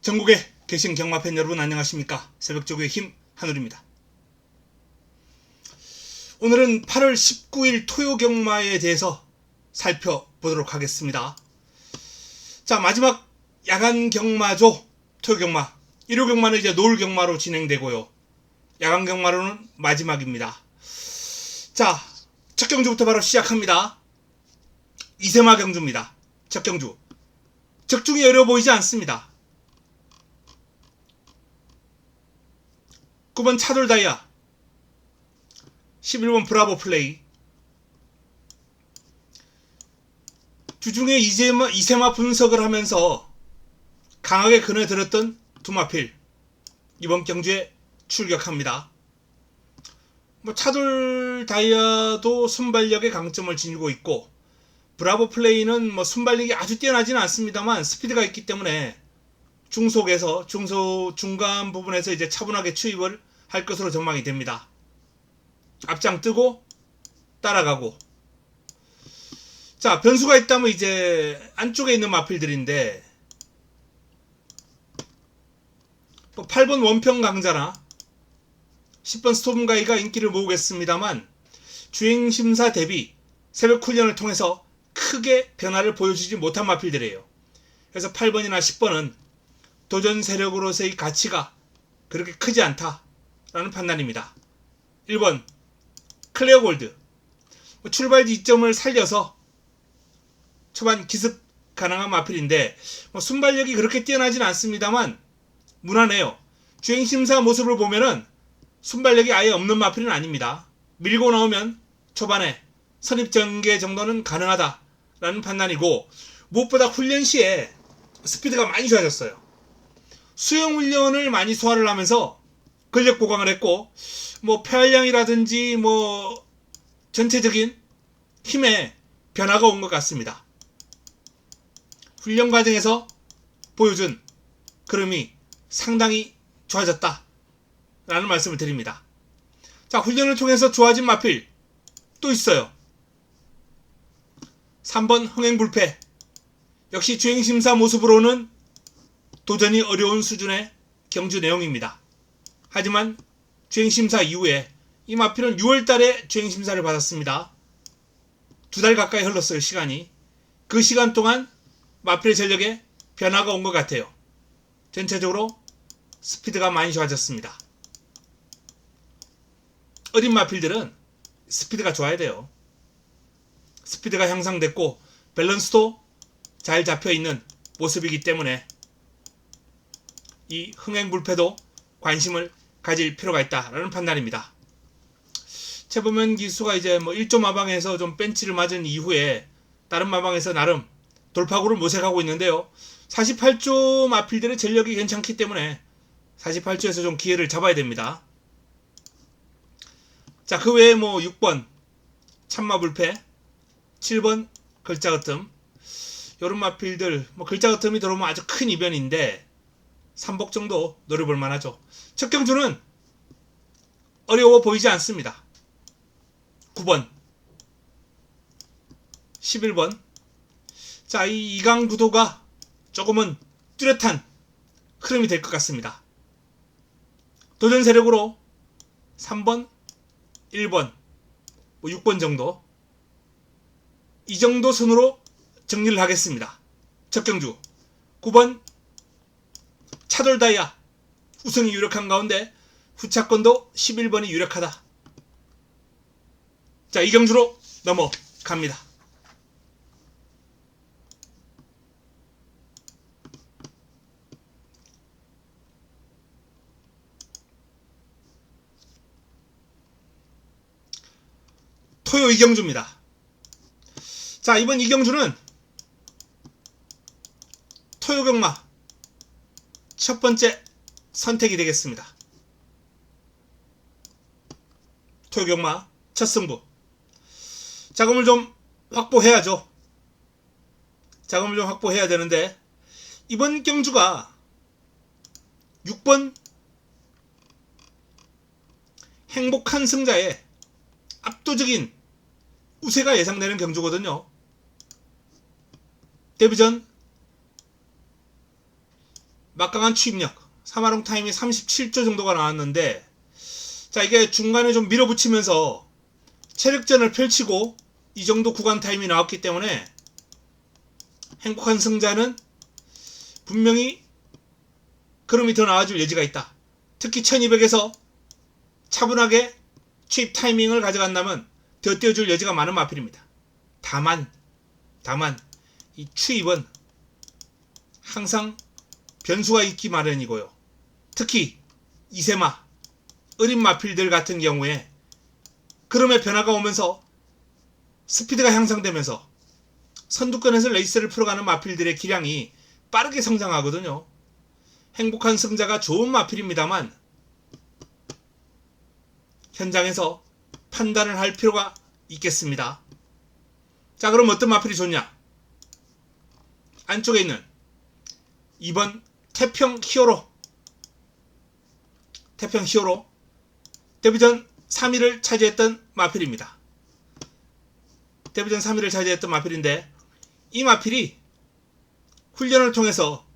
전국에 계신 경마팬 여러분 안녕하십니까. 새벽조교의 힘 한울입니다. 오늘은 8월 19일 토요경마에 대해서 살펴보도록 하겠습니다. 자, 마지막 야간 경마죠. 토요경마. 일요경마는 이제 노을경마로 진행되고요. 야간 경마로는 마지막입니다. 자, 첫 경주부터 바로 시작합니다. 이세마 경주입니다. 첫 경주. 적중이 어려워 보이지 않습니다. 9번 차돌다이아, 11번 브라보 플레이. 주중에 이세마 분석을 하면서 강하게 그네들었던 두마필 이번 경주에 출격합니다. 차돌다이아도 순발력의 강점을 지니고 있고, 브라보 플레이는 순발력이 아주 뛰어나지는 않습니다만 스피드가 있기 때문에 중간 부분에서 이제 차분하게 추입을 할 것으로 전망이 됩니다. 앞장 뜨고 따라가고. 자, 변수가 있다면 이제 안쪽에 있는 마필들인데, 8번 원평 강자나 10번 스톰가이가 인기를 모으겠습니다만 주행심사 대비 새벽 훈련을 통해서 크게 변화를 보여주지 못한 마필들이에요. 그래서 8번이나 10번은 도전 세력으로서의 가치가 그렇게 크지 않다라는 판단입니다. 1번 클레어 골드. 출발 지점을 살려서 초반 기습 가능한 마필인데 순발력이 그렇게 뛰어나진 않습니다만 무난해요. 주행심사 모습을 보면은 순발력이 아예 없는 마필은 아닙니다. 밀고 나오면 초반에 선입전개 정도는 가능하다라는 판단이고, 무엇보다 훈련 시에 스피드가 많이 좋아졌어요. 수영 훈련을 많이 소화를 하면서 근력 보강을 했고, 폐활량이라든지 전체적인 힘에 변화가 온 것 같습니다. 훈련 과정에서 보여준 흐름이 상당히 좋아졌다 라는 말씀을 드립니다. 자, 훈련을 통해서 좋아진 마필 또 있어요. 3번 흥행불패. 역시 주행심사 모습으로는 도전이 어려운 수준의 경주 내용입니다. 하지만 주행심사 이후에 이 마필은 6월달에 주행심사를 받았습니다. 2달 가까이 흘렀어요, 시간이. 그 시간 동안 마필의 전력에 변화가 온 것 같아요. 전체적으로 스피드가 많이 좋아졌습니다. 어린 마필들은 스피드가 좋아야 돼요. 스피드가 향상됐고 밸런스도 잘 잡혀있는 모습이기 때문에 이 흥행불패도 관심을 가질 필요가 있다라는 판단입니다. 최보면 기수가 이제 1조 마방에서 좀 벤치를 맞은 이후에 다른 마방에서 나름 돌파구를 모색하고 있는데요. 48조 마필들의 전력이 괜찮기 때문에 48조에서 좀 기회를 잡아야 됩니다. 자, 그 외에 6번 참마불패, 7번 글자거뜸, 요런 마필들 글자거뜸이 들어오면 아주 큰 이변인데 3복 정도 노려볼 만하죠. 첫 경주는 어려워 보이지 않습니다. 9번, 11번. 자, 이 이강 구도가 조금은 뚜렷한 흐름이 될 것 같습니다. 도전 세력으로 3번, 1번, 6번 정도, 이 정도 순으로 정리를 하겠습니다. 첫 경주 9번 차돌다이아 우승이 유력한 가운데 후차권도 11번이 유력하다. 자, 이 경주로 넘어갑니다. 토요 이경주입니다. 자, 이번 이경주는 토요경마 첫 번째 선택이 되겠습니다. 토요경마 첫 승부. 자금을 좀 확보해야죠. 자금을 좀 확보해야 되는데, 이번 경주가 6번 행복한 승자의 압도적인 우세가 예상되는 경주거든요. 데뷔전 막강한 추입력 3화롱 타임이 37조 정도가 나왔는데, 자, 이게 중간에 좀 밀어붙이면서 체력전을 펼치고 이 정도 구간 타임이 나왔기 때문에 행복한 승자는 분명히 그름이 더 나와줄 여지가 있다. 특히 1200에서 차분하게 추입 타이밍을 가져간다면 더 띄워줄 여지가 많은 마필입니다. 다만 이 추입은 항상 변수가 있기 마련이고요. 특히 이세마, 어린 마필들 같은 경우에 그럼의 변화가 오면서 스피드가 향상되면서 선두권에서 레이스를 풀어가는 마필들의 기량이 빠르게 성장하거든요. 행복한 승자가 좋은 마필입니다만 현장에서 판단을 할 필요가 있겠습니다. 자, 그럼 어떤 마필이 좋냐? 안쪽에 있는 2번 태평 히어로 데뷔전 3위를 차지했던 마필입니다. 데뷔전 3위를 차지했던 마필인데, 이 마필이 훈련을 통해서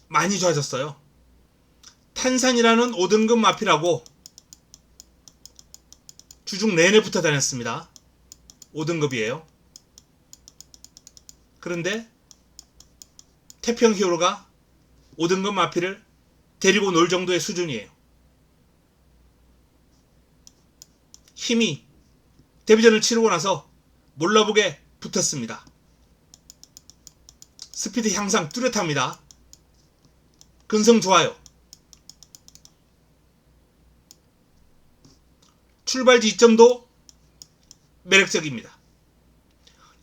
많이 좋아졌어요. 탄산이라는 5등급 마필하고 주중 내내 붙어 다녔습니다. 5등급이에요. 그런데 태평 히어로가 5등급 마필을 데리고 놀 정도의 수준이에요. 힘이 데뷔전을 치르고 나서 몰라보게 붙었습니다. 스피드 향상 뚜렷합니다. 근성 좋아요. 출발 지점도 매력적입니다.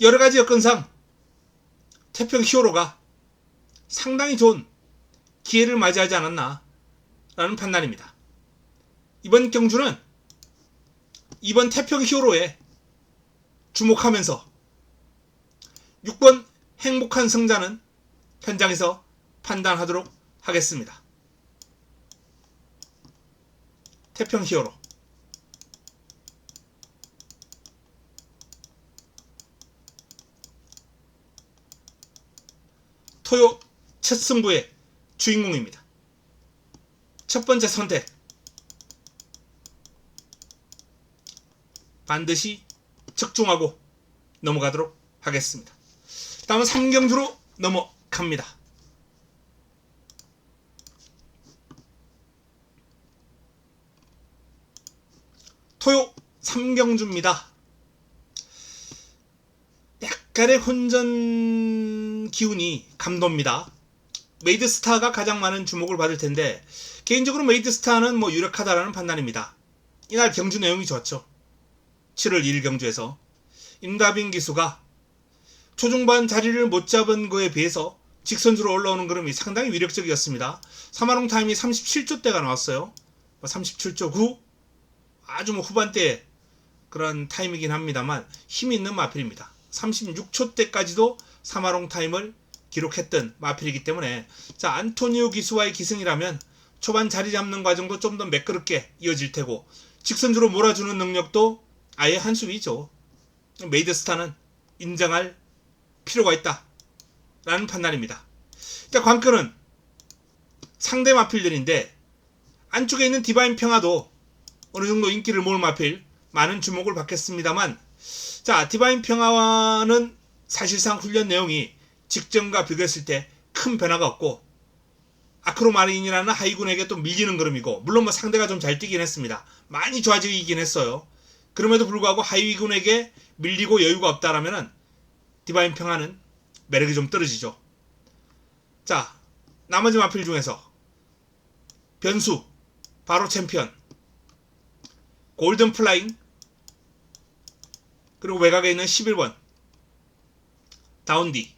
여러가지 여건상 태평 히어로가 상당히 좋은 기회를 맞이하지 않았나 라는 판단입니다. 이번 경주는 이번 태평 히어로에 주목하면서 6번 행복한 승자는 현장에서 판단하도록 하겠습니다. 태평 히어로 토요 첫 승부의 주인공입니다. 첫 번째 선택 반드시 적중하고 넘어가도록 하겠습니다. 다음은 3경주로 넘어갑니다. 토요 3경주입니다. 약간의 혼전 기운이 감돕니다. 메이드스타가 가장 많은 주목을 받을 텐데, 개인적으로 메이드스타는 유력하다라는 판단입니다. 이날 경주 내용이 좋았죠. 7월 2일 경주에서 임다빈 기수가 초중반 자리를 못 잡은 거에 비해서 직선주로 올라오는 그림이 상당히 위력적이었습니다. 3화롱 타임이 37조대가 나왔어요. 37조 9, 아주 후반대의 그런 타임이긴 합니다만 힘이 있는 마필입니다. 36초대까지도 3화롱 타임을 기록했던 마필이기 때문에, 자, 안토니오 기수와의 기승이라면 초반 자리 잡는 과정도 좀 더 매끄럽게 이어질 테고, 직선주로 몰아주는 능력도 아예 한 수 위죠. 메이드스타는 인정할 필요가 있다 라는 판단입니다. 자, 관건은 상대 마필들인데, 안쪽에 있는 디바인 평화도 어느정도 인기를 모을 마필, 많은 주목을 받겠습니다만, 자, 디바인 평화와는 사실상 훈련 내용이 직전과 비교했을 때 큰 변화가 없고, 아크로마린이라는 하이군에게 또 밀리는 그림이고, 물론 상대가 좀 잘 뛰긴 했습니다. 많이 좋아지긴 했어요. 그럼에도 불구하고 하이군에게 밀리고 여유가 없다라면은 디바인 평화는 매력이 좀 떨어지죠. 자, 나머지 마필 중에서 변수, 바로 챔피언, 골든 플라잉, 그리고 외곽에 있는 11번 다운디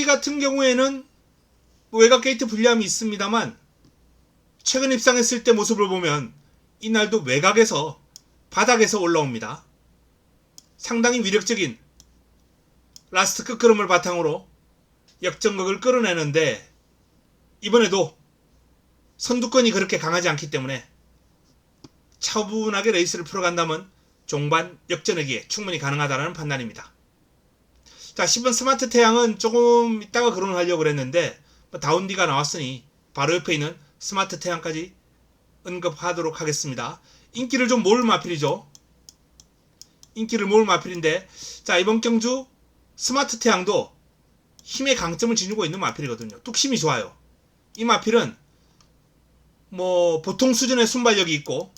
같은 경우에는 외곽 게이트 불리함이 있습니다만, 최근 입상했을 때 모습을 보면 이날도 외곽에서 바닥에서 올라옵니다. 상당히 위력적인 라스트 끝걸음을 바탕으로 역전극을 끌어내는데, 이번에도 선두권이 그렇게 강하지 않기 때문에 차분하게 레이스를 풀어간다면 종반 역전하기에 충분히 가능하다는 판단입니다. 자, 10번 스마트 태양은 조금 이따가 거론을 하려고 그랬는데 다운디가 나왔으니 바로 옆에 있는 스마트 태양까지 언급하도록 하겠습니다. 인기를 좀 모을 마필이죠. 인기를 모을 마필인데, 자, 이번 경주 스마트 태양도 힘의 강점을 지니고 있는 마필이거든요. 뚝심이 좋아요. 이 마필은 뭐 보통 수준의 순발력이 있고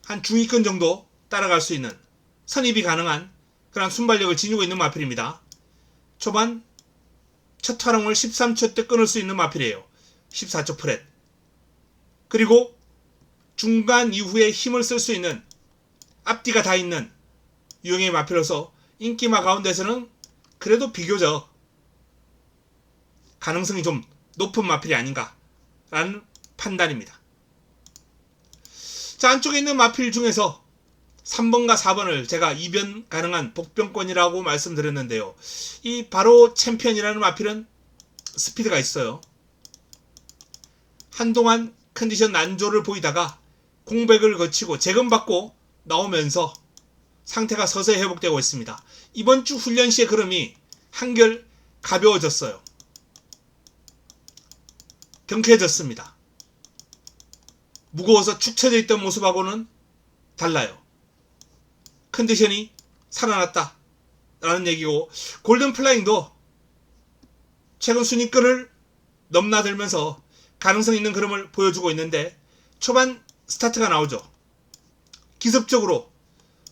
한 중위권 정도 따라갈 수 있는, 선입이 가능한 그런 순발력을 지니고 있는 마필입니다. 초반 첫 활용을 13초 때 끊을 수 있는 마필이에요. 14초 프렛. 그리고 중간 이후에 힘을 쓸 수 있는, 앞뒤가 다 있는 유형의 마필로서 인기마 가운데서는 그래도 비교적 가능성이 좀 높은 마필이 아닌가라는 판단입니다. 자, 안쪽에 있는 마필 중에서 3번과 4번을 제가 이변 가능한 복병권이라고 말씀드렸는데요. 이 바로 챔피언이라는 마필은 스피드가 있어요. 한동안 컨디션 난조를 보이다가 공백을 거치고 재검받고 나오면서 상태가 서서히 회복되고 있습니다. 이번 주 훈련 시의 걸음이 한결 가벼워졌어요. 경쾌해졌습니다. 무거워서 축 처져 있던 모습하고는 달라요. 컨디션이 살아났다 라는 얘기고, 골든 플라잉도 최근 순위권을 넘나들면서 가능성 있는 걸음을 보여주고 있는데, 초반 스타트가 나오죠. 기습적으로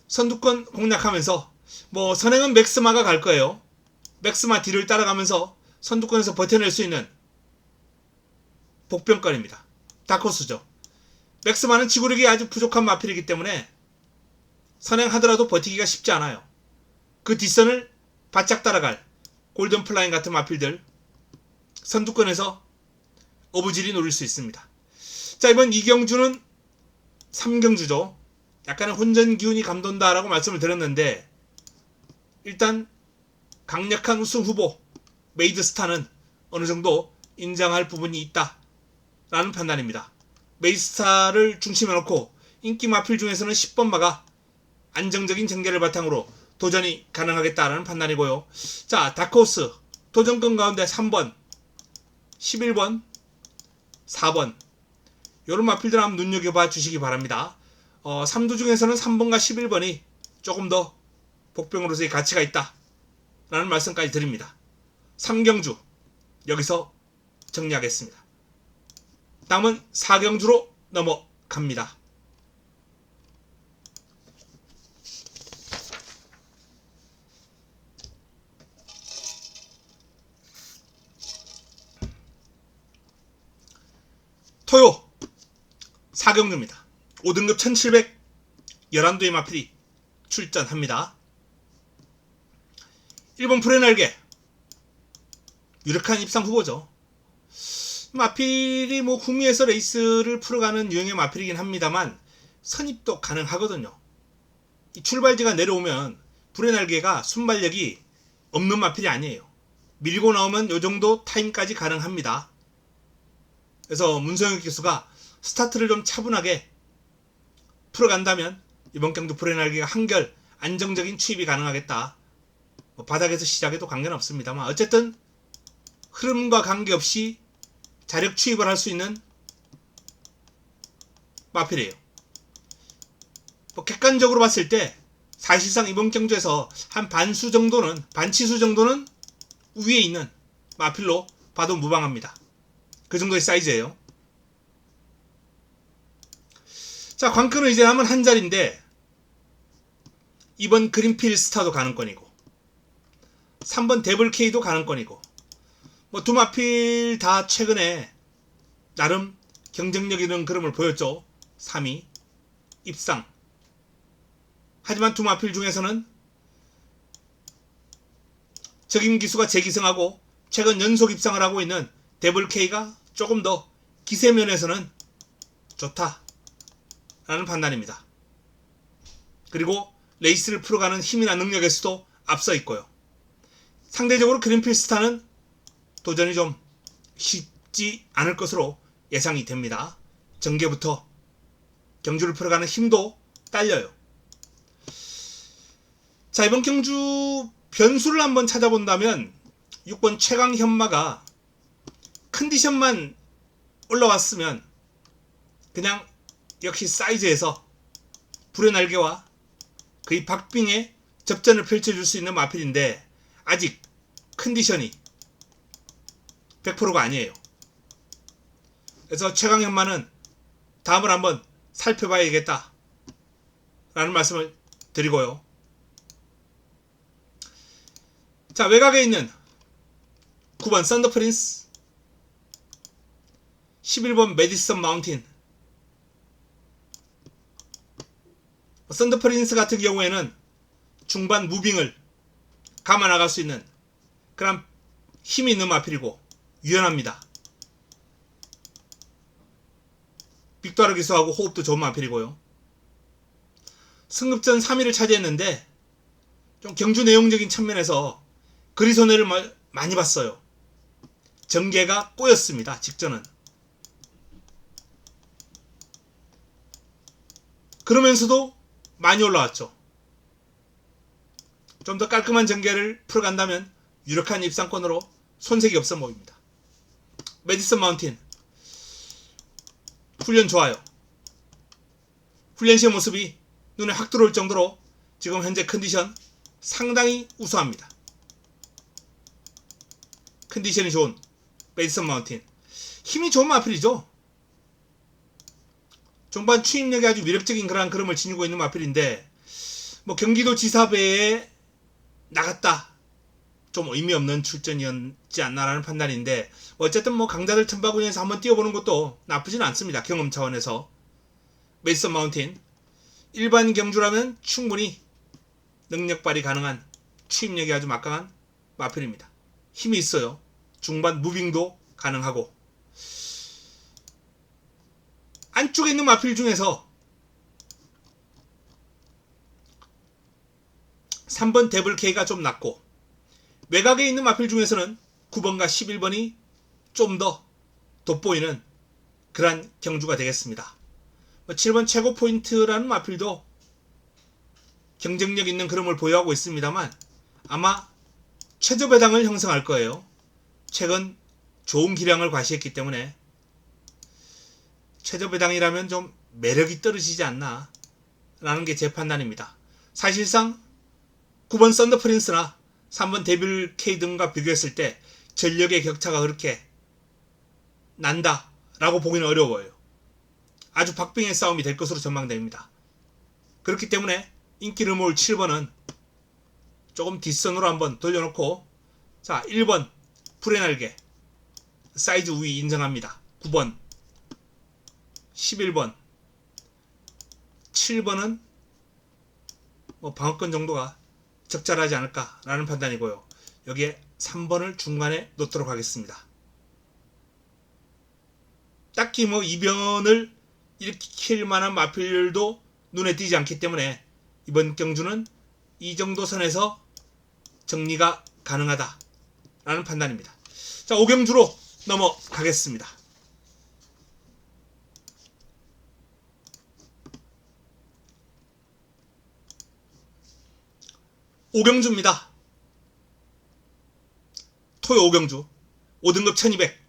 선두권 공략하면서, 뭐 선행은 맥스마가 갈 거예요. 맥스마 뒤를 따라가면서 선두권에서 버텨낼 수 있는 복병권입니다. 다크호스죠. 맥스마는 지구력이 아주 부족한 마필이기 때문에 선행하더라도 버티기가 쉽지 않아요. 그 뒷선을 바짝 따라갈 골든 플라잉 같은 마필들, 선두권에서 어부질이 노릴 수 있습니다. 자, 이번 이경주는 3경주죠. 약간의 혼전 기운이 감돈다라고 말씀을 드렸는데, 일단 강력한 우승 후보 메이드스타는 어느 정도 인정할 부분이 있다라는 판단입니다. 메이드스타를 중심에 놓고 인기 마필 중에서는 10번마가 안정적인 전개를 바탕으로 도전이 가능하겠다라는 판단이고요. 자, 다크호스 도전권 가운데 3번, 11번, 4번 요런 마필들 한번 눈여겨봐 주시기 바랍니다. 3두 중에서는 3번과 11번이 조금 더 복병으로서의 가치가 있다 라는 말씀까지 드립니다. 3경주 여기서 정리하겠습니다. 다음은 4경주로 넘어갑니다. 토요 4경주입니다. 5등급 1700 11두의 마필이 출전합니다. 1번 프레날게 유력한 입상 후보죠. 마필이 뭐 구미에서 레이스를 풀어가는 유형의 마필이긴 합니다만 선입도 가능하거든요. 이 출발지가 내려오면 프레날게가 순발력이 없는 마필이 아니에요. 밀고 나오면 요 정도 타임까지 가능합니다. 그래서 문성혁 기수가 스타트를 좀 차분하게 풀어간다면 이번 경주 프레날게가 한결 안정적인 추입이 가능하겠다. 뭐 바닥에서 시작해도 관계는 없습니다만 어쨌든 흐름과 관계없이 자력 추입을 할 수 있는 마필이에요. 뭐 객관적으로 봤을 때 사실상 이번 경주에서 한 반수 정도는, 반치수 정도는 위에 있는 마필로 봐도 무방합니다. 그 정도의 사이즈예요. 자, 관건은 이제 남은 한 자리인데, 이번 그린필 스타도 가능권이고 3번 데블K도 가능권이고, 뭐 두 마필 다 최근에 나름 경쟁력 있는 그림을 보였죠. 3위 입상. 하지만 두 마필 중에서는 적임 기수가 재기승하고 최근 연속 입상을 하고 있는 데블K가 조금 더 기세면에서는 좋다라는 판단입니다. 그리고 레이스를 풀어가는 힘이나 능력에서도 앞서 있고요. 상대적으로 그린필 스타는 도전이 좀 쉽지 않을 것으로 예상이 됩니다. 전개부터 경주를 풀어가는 힘도 딸려요. 자, 이번 경주 변수를 한번 찾아본다면 6번 최강현마가 컨디션만 올라왔으면 그냥 역시 사이즈에서 불의 날개와 거의 박빙의 접전을 펼쳐줄 수 있는 마필인데 아직 컨디션이 100%가 아니에요. 그래서 최강현마는 다음을 한번 살펴봐야겠다 라는 말씀을 드리고요. 자, 외곽에 있는 9번 썬더 프린스, 11번 메디슨 마운틴. 썬더 프린스 같은 경우에는 중반 무빙을 감아 나갈 수 있는 그런 힘이 있는 마필이고 유연합니다. 빅도아르 기수하고 호흡도 좋은 마필이고요. 승급전 3위를 차지했는데 좀 경주 내용적인 측면에서 거리 손해를 많이 봤어요. 전개가 꼬였습니다. 직전은. 그러면서도 많이 올라왔죠. 좀 더 깔끔한 전개를 풀어간다면 유력한 입상권으로 손색이 없어 보입니다. 메디슨 마운틴 훈련 좋아요. 훈련 시의 모습이 눈에 확 들어올 정도로 지금 현재 컨디션 상당히 우수합니다. 컨디션이 좋은 메디슨 마운틴. 힘이 좋은 마필이죠. 종반 추임력이 아주 위력적인 그러한 그림을 지니고 있는 마필인데 뭐 경기도 지사배에 나갔다. 좀 의미 없는 출전이었지 않나라는 판단인데 어쨌든 뭐 강자들 틈바구니에서 한번 뛰어보는 것도 나쁘진 않습니다. 경험 차원에서. 메디슨 마운틴 일반 경주라면 충분히 능력 발휘 가능한 추임력이 아주 막강한 마필입니다. 힘이 있어요. 중반 무빙도 가능하고. 안쪽에 있는 마필 중에서 3번 데블 K가 좀 낫고 외곽에 있는 마필 중에서는 9번과 11번이 좀 더 돋보이는 그러한 경주가 되겠습니다. 7번 최고 포인트라는 마필도 경쟁력 있는 그림을 보유하고 있습니다만 아마 최저 배당을 형성할 거예요. 최근 좋은 기량을 과시했기 때문에 최저 배당이라면 좀 매력이 떨어지지 않나 라는 게 제 판단입니다. 사실상 9번 썬더 프린스나 3번 데빌 K 등과 비교했을 때 전력의 격차가 그렇게 난다 라고 보기는 어려워요. 아주 박빙의 싸움이 될 것으로 전망됩니다. 그렇기 때문에 인기를 모을 7번은 조금 뒷선으로 한번 돌려놓고 자 1번 불의 날개 사이즈 우위 인정합니다. 9번 11번 7번은 뭐 방어권 정도가 적절하지 않을까 라는 판단이고요. 여기에 3번을 중간에 놓도록 하겠습니다. 딱히 뭐 이변을 일으킬 만한 마필도 눈에 띄지 않기 때문에 이번 경주는 이 정도 선에서 정리가 가능하다 라는 판단입니다. 자, 5경주로 넘어가겠습니다. 5경주입니다. 토요 5경주 5등급 1200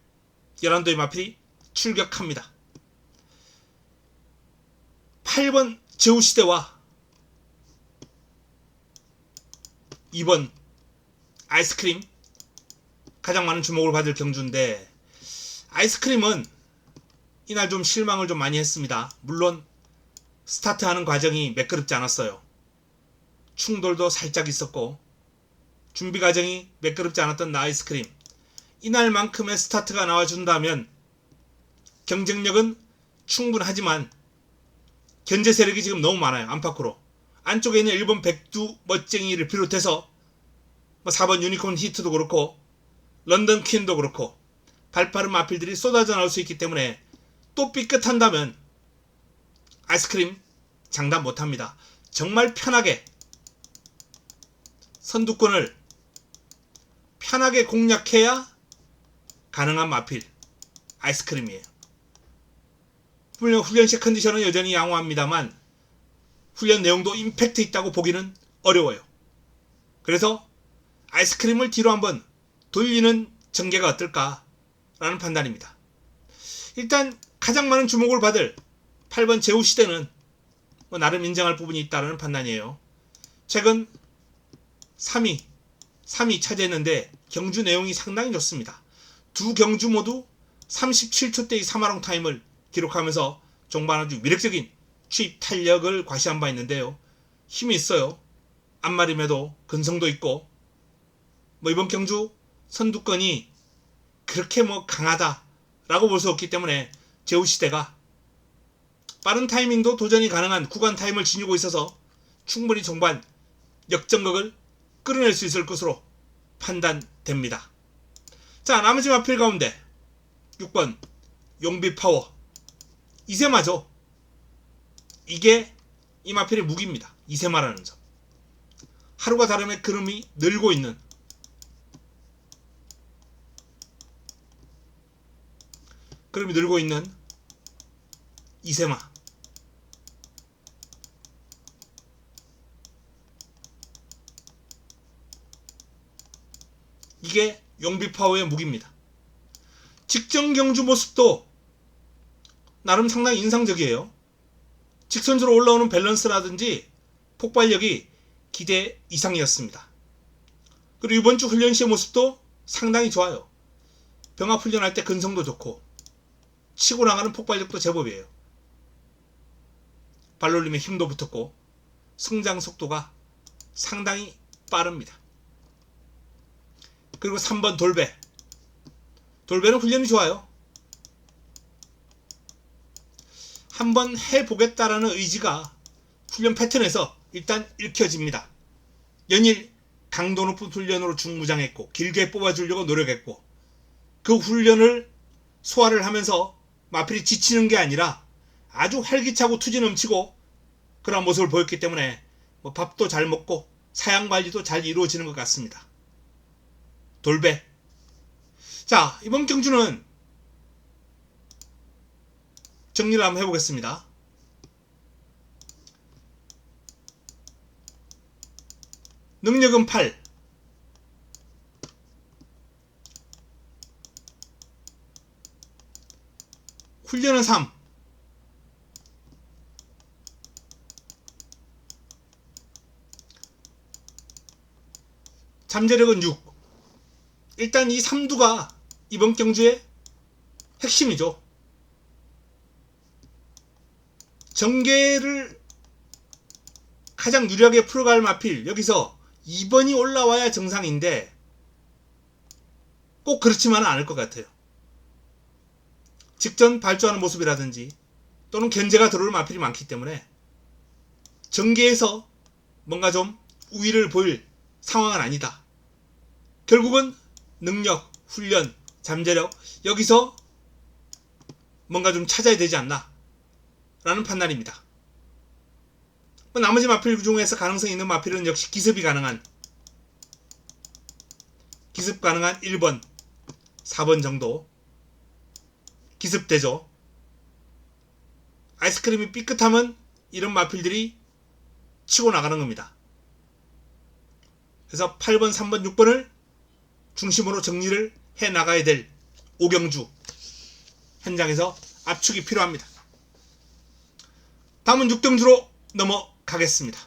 11도의 마필이 출격합니다. 8번 제우시대와 2번 아이스크림 가장 많은 주목을 받을 경주인데 아이스크림은 이날 좀 실망을 좀 많이 했습니다. 물론 스타트하는 과정이 매끄럽지 않았어요. 충돌도 살짝 있었고 준비 과정이 매끄럽지 않았던 아이스크림 이날만큼의 스타트가 나와준다면 경쟁력은 충분하지만 견제 세력이 지금 너무 많아요. 안팎으로 안쪽에 있는 1번 백두 멋쟁이를 비롯해서 4번 유니콘 히트도 그렇고 런던 퀸도 그렇고 발빠른 마필들이 쏟아져 나올 수 있기 때문에 또 삐끗한다면 아이스크림 장담 못합니다. 정말 편하게 선두권을 편하게 공략해야 가능한 마필 아이스크림이에요. 훈련시 컨디션은 여전히 양호합니다만 훈련 내용도 임팩트 있다고 보기는 어려워요. 그래서 아이스크림을 뒤로 한번 돌리는 전개가 어떨까라는 판단입니다. 일단 가장 많은 주목을 받을 8번 제우시대는 나름 인정할 부분이 있다는 판단이에요. 최근 3위 차지했는데 경주 내용이 상당히 좋습니다. 두 경주 모두 37초대의 3화롱 타임을 기록하면서 종반 아주 위력적인 추입 탄력을 과시한 바 있는데요. 힘이 있어요. 앞마림에도 근성도 있고 이번 경주 선두권이 그렇게 강하다라고 볼 수 없기 때문에 제우시대가 빠른 타이밍도 도전이 가능한 구간 타임을 지니고 있어서 충분히 종반 역전극을 끌어낼 수 있을 것으로 판단됩니다. 자, 나머지 마필 가운데 6번 용비파워 이세마죠. 이게 이 마필의 무기입니다. 이세마라는 점. 하루가 다름에 그름이 늘고 있는 이세마. 이게 용비파워의 무기입니다. 직전 경주 모습도 나름 상당히 인상적이에요. 직선주로 올라오는 밸런스라든지 폭발력이 기대 이상이었습니다. 그리고 이번 주 훈련 시의 모습도 상당히 좋아요. 병합 훈련할 때 근성도 좋고 치고 나가는 폭발력도 제법이에요. 발놀림에 힘도 붙었고 성장 속도가 상당히 빠릅니다. 그리고 3번 돌배는 훈련이 좋아요. 한번 해보겠다라는 의지가 훈련 패턴에서 일단 읽혀집니다. 연일 강도 높은 훈련으로 중무장했고 길게 뽑아주려고 노력했고 그 훈련을 소화를 하면서 마필이 지치는 게 아니라 아주 활기차고 투지 넘치고 그런 모습을 보였기 때문에 밥도 잘 먹고 사양 관리도 잘 이루어지는 것 같습니다. 돌배. 자, 이번 경주는 정리를 한번 해보겠습니다. 능력은 8, 훈련은 3, 잠재력은 6. 일단 이 3두가 이번 경주의 핵심이죠. 전개를 가장 유리하게 풀어갈 마필, 여기서 2번이 올라와야 정상인데 꼭 그렇지만은 않을 것 같아요. 직전 발주하는 모습이라든지 또는 견제가 들어올 마필이 많기 때문에 전개에서 뭔가 좀 우위를 보일 상황은 아니다. 결국은 능력, 훈련, 잠재력 여기서 뭔가 좀 찾아야 되지 않나 라는 판단입니다. 나머지 마필 중에서 가능성이 있는 마필은 역시 기습이 가능한 1번, 4번 정도 기습되죠. 아이스크림이 삐끗하면 이런 마필들이 치고 나가는 겁니다. 그래서 8번, 3번, 6번을 중심으로 정리를 해 나가야 될 오경주 현장에서 압축이 필요합니다. 다음은 6경주로 넘어가겠습니다.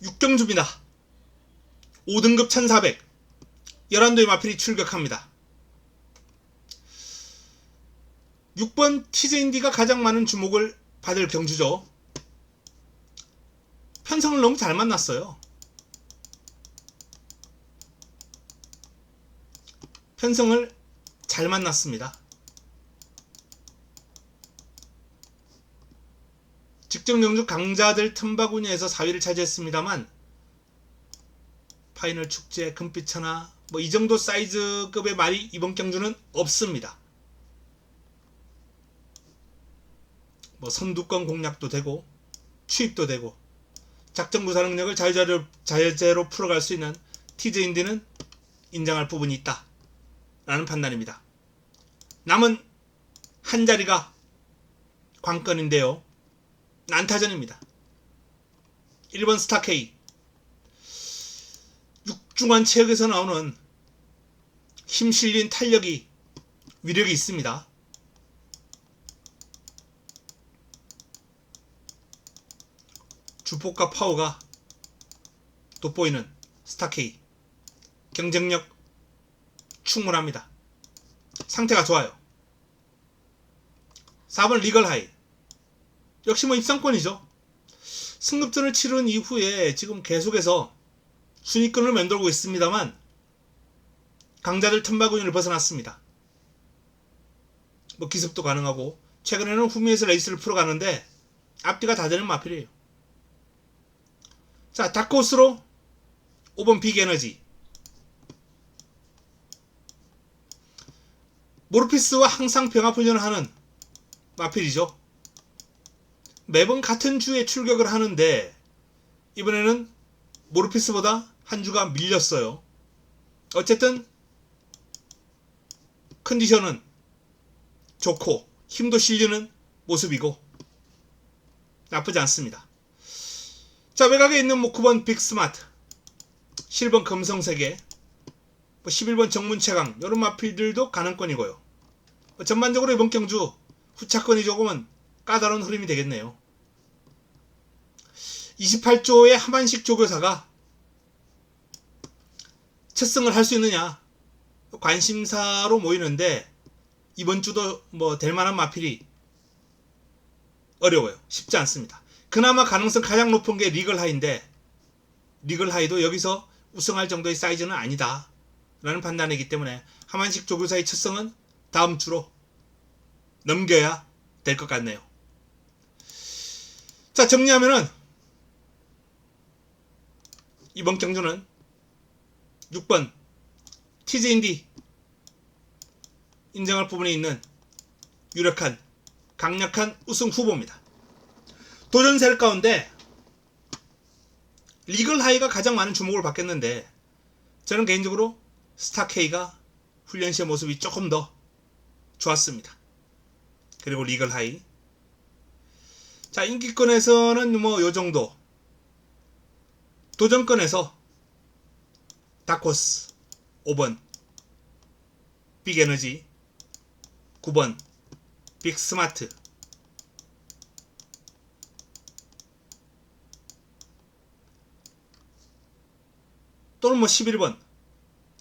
육경주입니다. 5등급 1400 11도의 마필이 출격합니다. 6번 TJ인디가 가장 많은 주목을 받을 경주죠. 편성을 너무 잘 만났어요. 편성을 잘 만났습니다. 직전 경주 강자들 틈바구니에서 4위를 차지했습니다만 파이널 축제, 금빛천하 이 정도 사이즈급의 말이 이번 경주는 없습니다. 선두권 공략도 되고 추입도 되고 작전 구사 능력을 자유자재로 풀어갈 수 있는 TJ인디는 인정할 부분이 있다 라는 판단입니다. 남은 한 자리가 관건인데요. 난타전입니다. 1번 스타K. 육중한 체육에서 나오는 힘 실린 탄력이 위력이 있습니다. 주폭과 파워가 돋보이는 스타K. 경쟁력 충분합니다. 상태가 좋아요. 4번 리걸하이. 역시 뭐 입상권이죠. 승급전을 치른 이후에 지금 계속해서 순위권을 맴돌고 있습니다만 강자들 틈바구니를 벗어났습니다. 뭐 기습도 가능하고 최근에는 후미에서 레이스를 풀어가는데 앞뒤가 다 되는 마필이에요. 자, 다크호스로 5번 빅에너지. 모르피스와 항상 병합훈련을 하는 마필이죠. 매번 같은 주에 출격을 하는데 이번에는 모르피스보다 한 주가 밀렸어요. 어쨌든 컨디션은 좋고 힘도 실리는 모습이고 나쁘지 않습니다. 자, 외곽에 있는 뭐 9번 빅스마트, 7번 금성세계, 11번 정문최강 이런 마필들도 가능권이고요. 전반적으로 이번 경주 후차권이 조금은 까다로운 흐름이 되겠네요. 28조의 하만식 조교사가 첫 승을 할 수 있느냐 관심사로 모이는데 이번 주도 뭐 될만한 마필이 어려워요. 쉽지 않습니다. 그나마 가능성 가장 높은 게 리걸하이인데 리걸하이도 여기서 우승할 정도의 사이즈는 아니다 라는 판단이기 때문에 하만식 조교사의 첫 승은 다음 주로 넘겨야 될 것 같네요. 자, 정리하면은 이번 경주는 6번 TJ인디 인정할 부분이 있는 유력한 강력한 우승 후보입니다. 도전세력 가운데 리걸하이가 가장 많은 주목을 받겠는데 저는 개인적으로 스타K가 훈련 시의 모습이 조금 더 좋았습니다. 그리고 리걸하이. 자, 인기권에서는 뭐 요정도. 도전권에서 다코스 5번 빅에너지, 9번 빅스마트, 또는 뭐 11번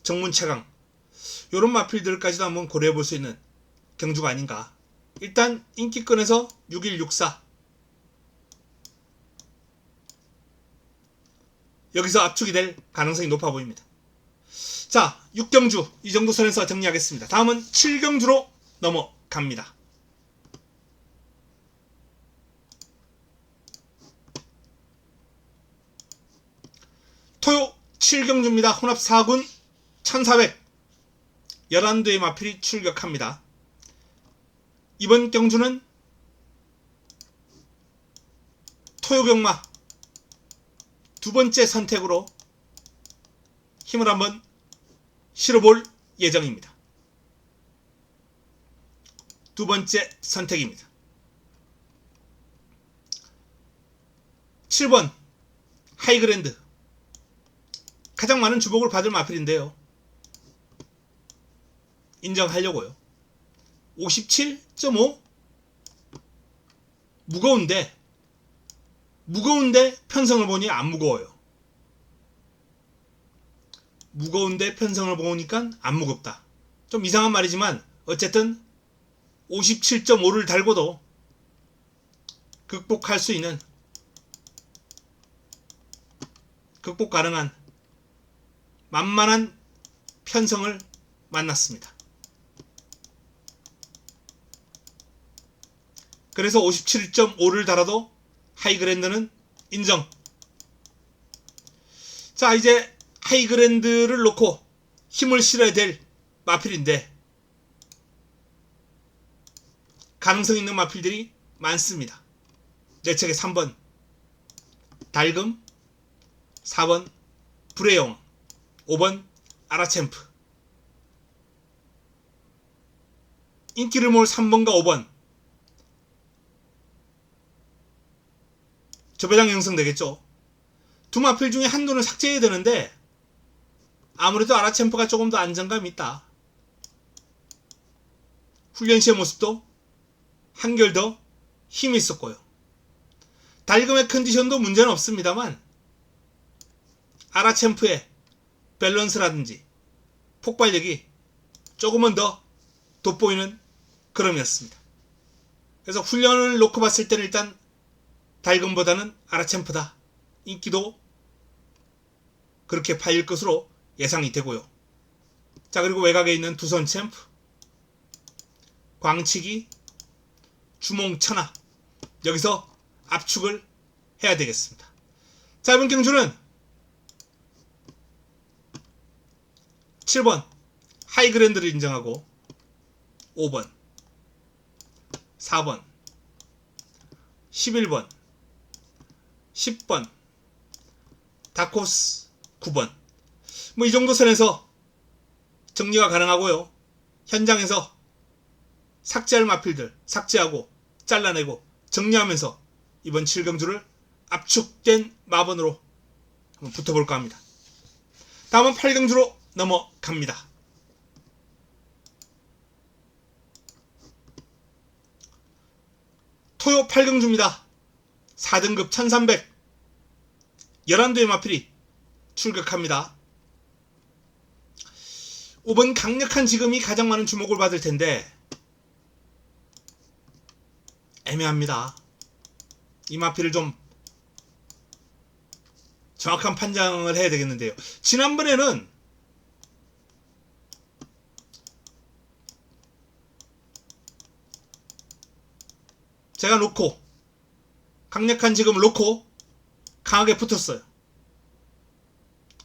정문최강 요런 마필들까지도 한번 고려해 볼 수 있는 경주가 아닌가. 일단 인기권에서 6164 여기서 압축이 될 가능성이 높아 보입니다. 자, 6경주 이 정도 선에서 정리하겠습니다. 다음은 7경주로 넘어갑니다. 토요 7경주입니다. 혼합 4군 1400 11대의 마필이 출격합니다. 이번 경주는 토요병마 두 번째 선택으로 힘을 한번 실어볼 예정입니다. 두 번째 선택입니다. 7번 하이그랜드 가장 많은 주목을 받을 마필인데요. 인정하려고요. 57.5 무거운데 편성을 보니 안 무거워요. 무거운데 편성을 보니까 안 무겁다. 좀 이상한 말이지만 어쨌든 57.5를 달고도 극복할 수 있는 극복 가능한 만만한 편성을 만났습니다. 그래서 57.5를 달아도 하이그랜드는 인정. 자, 이제 하이그랜드를 놓고 힘을 실어야 될 마필인데 가능성 있는 마필들이 많습니다. 내 책에 3번 달금, 4번 브레용, 5번 아라챔프. 인기를 모을 3번과 5번 저배당 형성되겠죠. 두 마필 중에 한두는 삭제해야 되는데 아무래도 아라챔프가 조금 더 안정감이 있다. 훈련 시의 모습도 한결 더 힘이 있었고요. 달금의 컨디션도 문제는 없습니다만 아라챔프의 밸런스라든지 폭발력이 조금은 더 돋보이는 그럼이었습니다. 그래서 훈련을 놓고 봤을 때는 일단 달금보다는 아라챔프다. 인기도 그렇게 파일 것으로 예상이 되고요. 자, 그리고 외곽에 있는 두선 챔프, 광치기, 주몽천하, 여기서 압축을 해야 되겠습니다. 자, 이번 경주는 7번 하이그랜드를 인정하고 5번, 4번, 11번, 10번, 다코스 9번, 뭐 이 정도 선에서 정리가 가능하고요. 현장에서 삭제할 마필들 삭제하고 잘라내고 정리하면서 이번 7경주를 압축된 마번으로 한번 붙어볼까 합니다. 다음은 8경주로 넘어갑니다. 토요 8경주입니다. 4등급 1300 11도의 마필이 출격합니다. 5번 강력한 지금이 가장 많은 주목을 받을 텐데 애매합니다. 이 마필을 좀 정확한 판단을 해야 되겠는데요. 지난번에는 제가 놓고 강력한 지금을 놓고 강하게 붙었어요.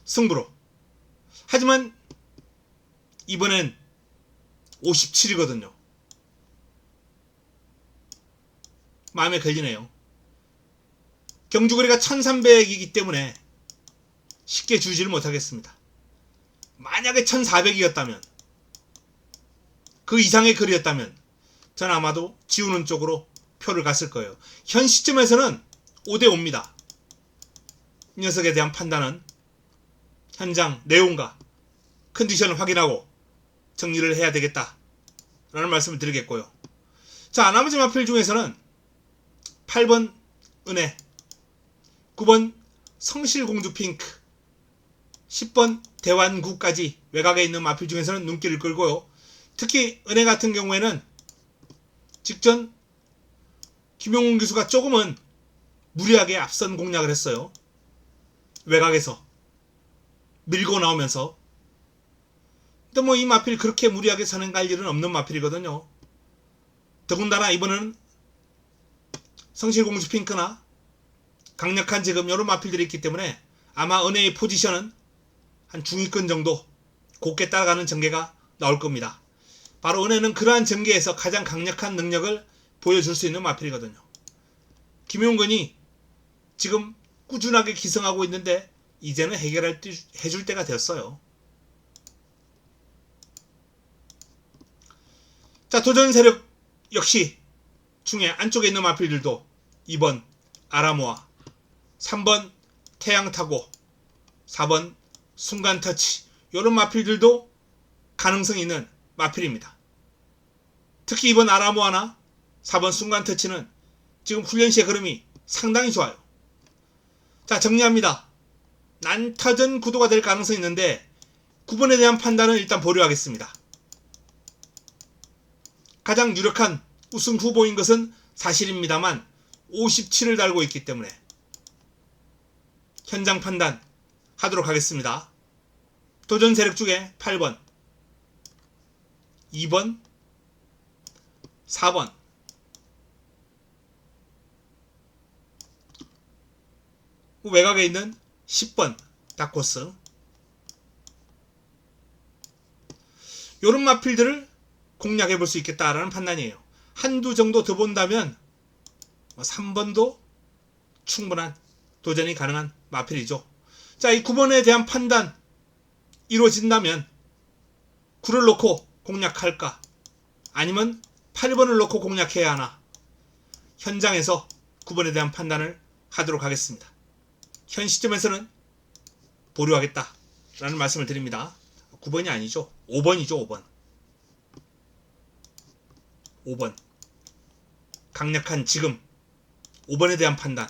승부로. 하지만 이번엔 57이거든요. 마음에 걸리네요. 경주거리가 1300이기 때문에 쉽게 주지를 못하겠습니다. 만약에 1400이었다면 그 이상의 거리였다면 전 아마도 지우는 쪽으로 표를 갔을 거예요. 현 시점에서는 5대5입니다. 이 녀석에 대한 판단은 현장 내용과 컨디션을 확인하고 정리를 해야 되겠다 라는 말씀을 드리겠고요. 자, 나머지 마필 중에서는 8번 은혜, 9번 성실공주 핑크, 10번 대완구까지 외곽에 있는 마필 중에서는 눈길을 끌고요. 특히 은혜 같은 경우에는 직전 김용훈 기수가 조금은 무리하게 앞선 공략을 했어요. 외곽에서 밀고 나오면서. 근데 뭐 이 마필 그렇게 무리하게 선행갈 일은 없는 마필이거든요. 더군다나 이번은 성실공주 핑크나 강력한 지금 이런 마필들이 있기 때문에 아마 은혜의 포지션은 한 중위권 정도 곱게 따라가는 전개가 나올 겁니다. 바로 은혜는 그러한 전개에서 가장 강력한 능력을 보여줄 수 있는 마필이거든요. 김용근이 지금 꾸준하게 기승하고 있는데 이제는 해줄 때가 되었어요. 자, 도전 세력 역시 중에 안쪽에 있는 마필들도 2번 아라모아, 3번 태양타고, 4번 순간터치, 이런 마필들도 가능성이 있는 마필입니다. 특히 2번 아라모아나 4번 순간터치는 지금 훈련시의 흐름이 상당히 좋아요. 자, 정리합니다. 난타전 구도가 될 가능성이 있는데 9번에 대한 판단은 일단 보류하겠습니다. 가장 유력한 우승 후보인 것은 사실입니다만 57을 달고 있기 때문에 현장 판단 하도록 하겠습니다. 도전 세력 중에 8번, 2번, 4번, 외곽에 있는 10번 다코스, 요런 마필들을 공략해 볼 수 있겠다라는 판단이에요. 한두 정도 더 본다면 3번도 충분한 도전이 가능한 마필이죠. 자, 이 9번에 대한 판단 이루어진다면 9를 놓고 공략할까 아니면 8번을 놓고 공략해야 하나? 현장에서 9번에 대한 판단을 하도록 하겠습니다. 현 시점에서는 보류하겠다 라는 말씀을 드립니다. 9번이 아니죠. 5번이죠. 5번. 5번. 강력한 지금 5번에 대한 판단.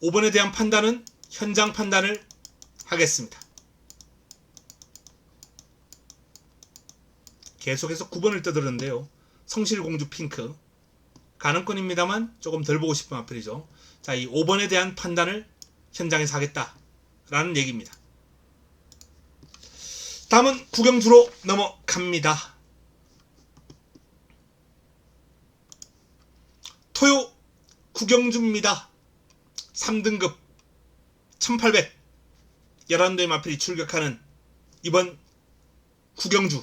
(5번에) 대한 판단은 현장 판단을 하겠습니다. 계속해서 9번을 떠드는데요. 성실공주 핑크. 가능권입니다만 조금 덜 보고 싶은 마필이죠. 자, 이 5번에 대한 판단을 현장에서 하겠다라는 얘기입니다. 다음은 구경주로 넘어갑니다. 토요 구경주입니다. 3등급 1800 11도의 마필이 출격하는 이번 구경주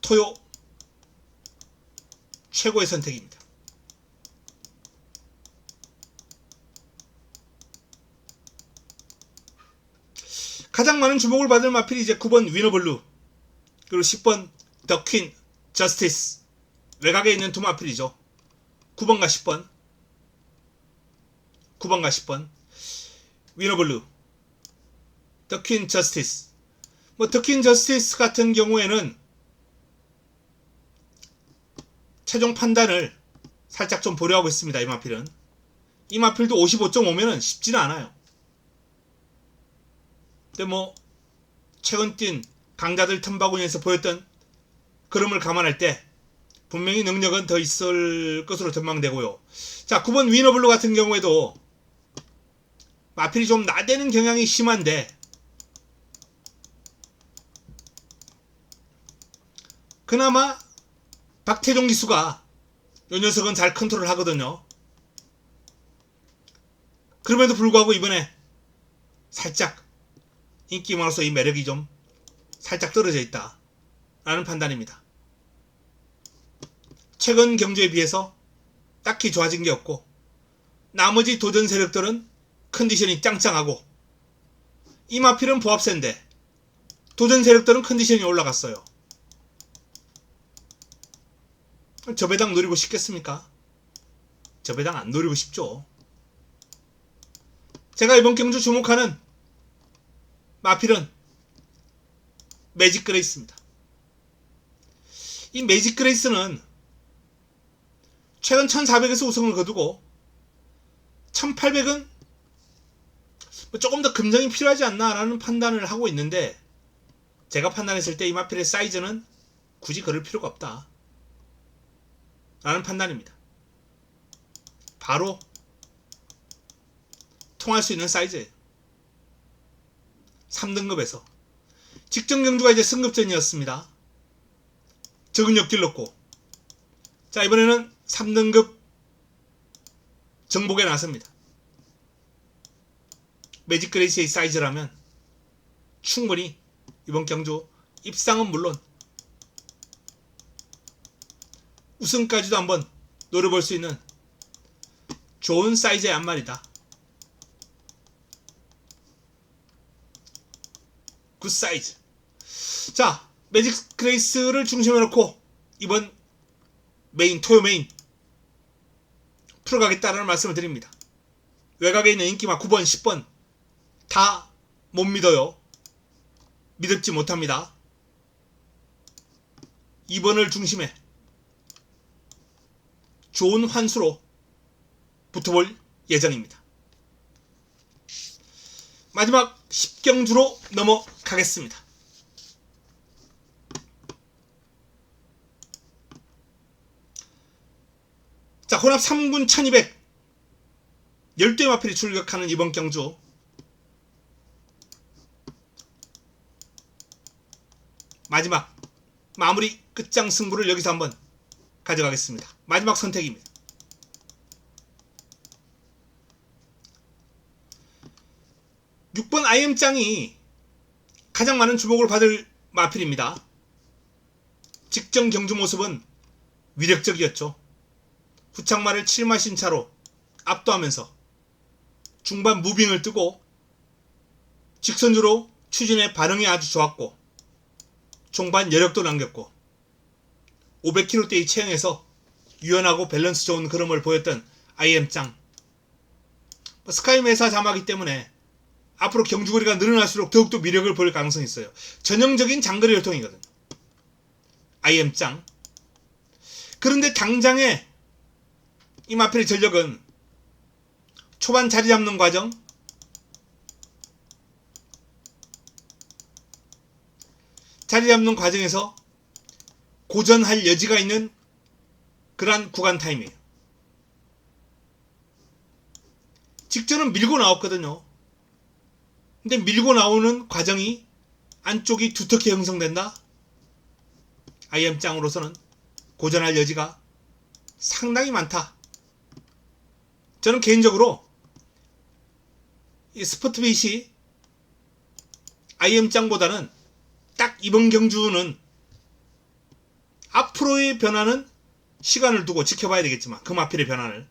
토요 최고의 선택입니다. 가장 많은 주목을 받을 마필이 이제 9번 위너블루 그리고 10번 더 퀸 저스티스 외곽에 있는 두 마필이죠. 9번과 10번 9번과 10번 위너블루 더 퀸 저스티스 더 퀸 저스티스 같은 경우에는 최종 판단을 살짝 좀 보류하고 있습니다. 이 마필은. 이 마필도 55.5면은 쉽지는 않아요. 근데 최근 뛴 강자들 틈바구니에서 보였던 그림을 감안할 때 분명히 능력은 더 있을 것으로 전망되고요. 자, 9번 위너블루 같은 경우에도 마필이 좀 나대는 경향이 심한데 그나마 박태종 기수가 이 녀석은 잘 컨트롤 하거든요. 그럼에도 불구하고 이번에 살짝 인기만으로서 이 매력이 좀 살짝 떨어져 있다 라는 판단입니다. 최근 경주에 비해서 딱히 좋아진 게 없고 나머지 도전 세력들은 컨디션이 짱짱하고 이 마필은 보합세인데 도전 세력들은 컨디션이 올라갔어요. 저 배당 노리고 싶겠습니까? 저 배당 안 노리고 싶죠. 제가 이번 경주 주목하는 마필은 매직 그레이스입니다. 이 매직 그레이스는 최근 1400에서 우승을 거두고 1800은 조금 더 금정이 필요하지 않나 라는 판단을 하고 있는데 제가 판단했을 때 이 마필의 사이즈는 굳이 그럴 필요가 없다 라는 판단입니다. 바로 통할 수 있는 사이즈예요. 3등급에서 직전 경주가 이제 승급전이었습니다. 적응력 길렀고 자, 이번에는 3등급 정복에 나섭니다. 매직 그레이스의 사이즈라면 충분히 이번 경주 입상은 물론 우승까지도 한번 노려볼 수 있는 좋은 사이즈의 앞말이다. 굿 사이즈. 자, 매직 그레이스를 중심에 놓고 이번 메인, 토요 메인 풀어가겠다라는 말씀을 드립니다. 외곽에 있는 인기마 9번, 10번 다 못 믿어요. 믿지 못합니다. 2번을 중심에 좋은 환수로 붙어볼 예정입니다. 마지막 10경주로 넘어가겠습니다. 자, 혼합 3군 1200 12의 마필이 출격하는 이번 경주 마지막 마무리 끝장 승부를 여기서 한번 가져가겠습니다. 마지막 선택입니다. (6번) IM짱이 가장 많은 주목을 받을 마필입니다. 직전 경주 모습은 위력적이었죠. 후창마를 7마신 차로 압도하면서 중반 무빙을 뜨고 직선주로 추진에 반응이 아주 좋았고 종반 여력도 남겼고 500km대의 체형에서 유연하고 밸런스 좋은 흐름을 보였던 IM짱. 스카이 메사 자마기 때문에 앞으로 경주거리가 늘어날수록 더욱더 위력을 보일 가능성이 있어요. 전형적인 장거리 혈통이거든요. IM짱. 그런데 당장에 이 마필의 전력은 초반 자리 잡는 과정, 자리 잡는 과정에서 고전할 여지가 있는 그러한 구간 타임이에요. 직전은 밀고 나왔거든요. 근데 밀고 나오는 과정이 안쪽이 두텁게 형성된다? IM짱으로서는 고전할 여지가 상당히 많다. 저는 개인적으로 이 스포트빗이 IM짱보다는 딱 이번 경주는 앞으로의 변화는 시간을 두고 지켜봐야 되겠지만 그 마필의 변화를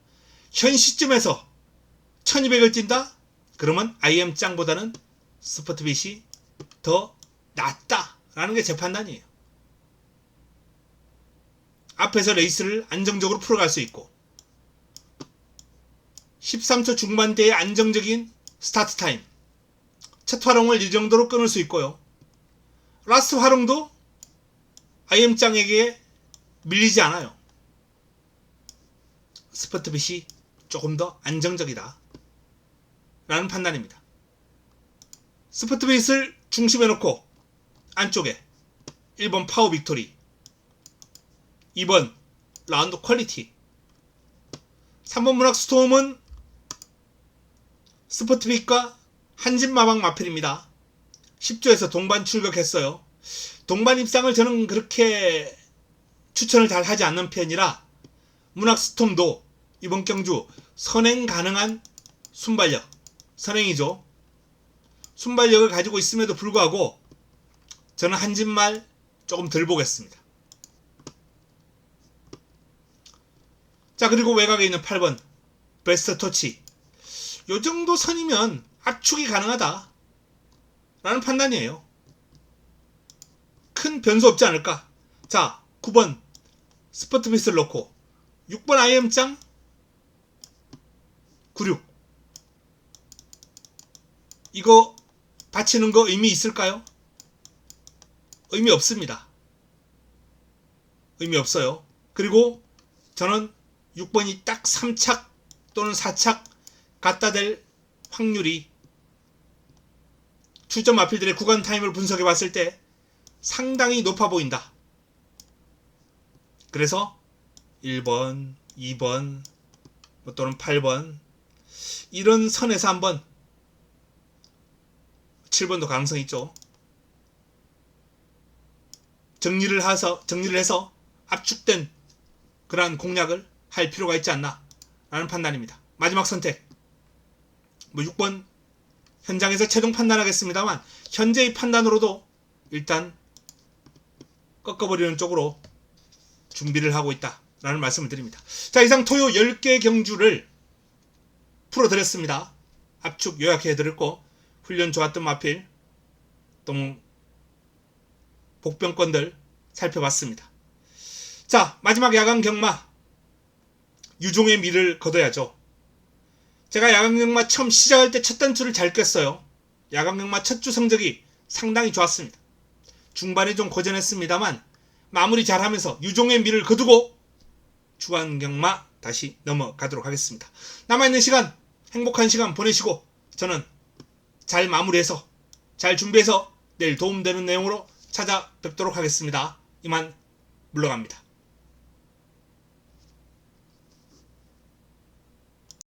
현 시점에서 1200을 뛴다? 그러면 IM짱보다는 스포트빗이 더 낫다라는 게 제 판단이에요. 앞에서 레이스를 안정적으로 풀어갈 수 있고 13초 중반대의 안정적인 스타트 타임, 첫 활용을 이 정도로 끊을 수 있고요. 라스트 활용도 IM짱에게 밀리지 않아요. 스포트빗이 조금 더 안정적이다 라는 판단입니다. 스포트빗을 중심에 놓고 안쪽에 1번 파워 빅토리, 2번 라운드 퀄리티, 3번 문학 스톰은 스포트빗과 한진마방 마필입니다. 10조에서 동반 출격했어요. 동반 입상을 저는 그렇게 추천을 잘 하지 않는 편이라 문학 스톰도 이번 경주 선행 가능한 순발력, 선행이죠. 순발력을 가지고 있음에도 불구하고 저는 한진말 조금 덜 보겠습니다. 자, 그리고 외곽에 있는 8번 베스트 토치. 요 정도 선이면 압축이 가능하다 라는 판단이에요. 큰 변수 없지 않을까. 자, 9번 스포트빗을 넣고 6번 IM짱 96 이거 받치는 거 의미 있을까요? 의미 없습니다. 의미 없어요. 그리고 저는 6번이 딱 3착 또는 4착 갖다 댈 확률이 출전 마필들의 구간 타임을 분석해 봤을 때 상당히 높아 보인다. 그래서 1번, 2번 또는 8번 이런 선에서 한번 7번도 가능성이 있죠. 정리를 해서 압축된 그러한 공략을 할 필요가 있지 않나 라는 판단입니다. 마지막 선택 6번 현장에서 최종 판단하겠습니다만 현재의 판단으로도 일단 꺾어버리는 쪽으로 준비를 하고 있다 라는 말씀을 드립니다. 자, 이상 토요 10개 경주를 풀어드렸습니다. 압축 요약해드렸고 훈련 좋았던 마필 또 복병권들 살펴봤습니다. 자, 마지막 야간 경마 유종의 미를 거둬야죠. 제가 야간 경마 처음 시작할 때 첫 단추를 잘 꼈어요. 야간 경마 첫 주 성적이 상당히 좋았습니다. 중반에 좀 고전했습니다만 마무리 잘하면서 유종의 미를 거두고 주간 경마 다시 넘어가도록 하겠습니다. 남아있는 시간 행복한 시간 보내시고 저는 잘 마무리해서 잘 준비해서 내일 도움되는 내용으로 찾아뵙도록 하겠습니다. 이만 물러갑니다.